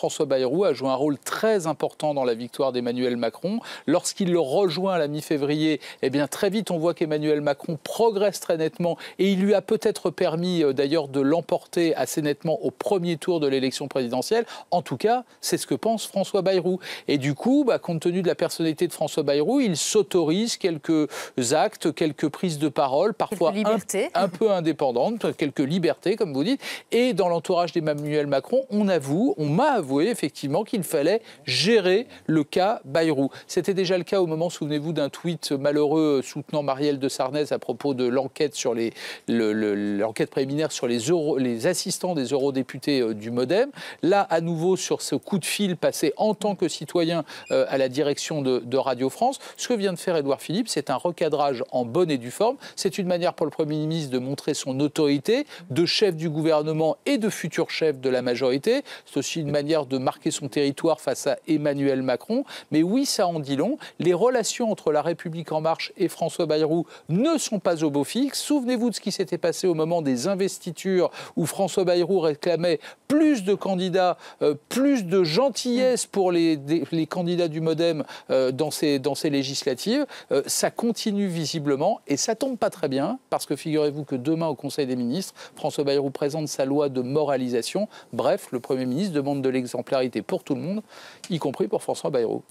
François Bayrou a joué un rôle très important dans la victoire d'Emmanuel Macron. Lorsqu'il le rejoint à la mi-février, eh bien très vite on voit qu'Emmanuel Macron progresse très nettement et il lui a peut-être permis d'ailleurs de l'emporter assez nettement au premier tour de l'élection présidentielle. En tout cas, c'est ce que pense François Bayrou. Et du coup, compte tenu de la personnalité de François Bayrou, il s'autorise quelques actes, quelques prises de parole, parfois un peu indépendantes, quelques libertés, comme vous dites. Et dans l'entourage d'Emmanuel Macron, on m'a avoué effectivement qu'il fallait gérer le cas Bayrou. C'était déjà le cas au moment, souvenez-vous, d'un tweet malheureux soutenant Marielle de Sarnez à propos de l'enquête sur l'enquête préliminaire sur les assistants des eurodéputés du MoDem. Là, à nouveau, sur ce coup de fil passé en tant que citoyen à la direction de Radio France, ce que vient de faire Édouard Philippe, c'est un recadrage en bonne et due forme. C'est une manière pour le Premier ministre de montrer son autorité de chef du gouvernement et de futur chef de la majorité. C'est aussi une manière de marquer son territoire face à Emmanuel Macron. Mais oui, ça en dit long. Les relations entre La République En Marche et François Bayrou ne sont pas au beau fixe. Souvenez-vous de ce qui s'était passé au moment des investitures où François Bayrou réclamait plus de candidats, plus de gentillesse pour les candidats du MoDem dans ces législatives. Ça continue visiblement et ça tombe pas très bien parce que figurez-vous que demain au Conseil des ministres, François Bayrou présente sa loi de moralisation. Bref, le Premier ministre demande de l'exemplarité pour tout le monde, y compris pour François Bayrou.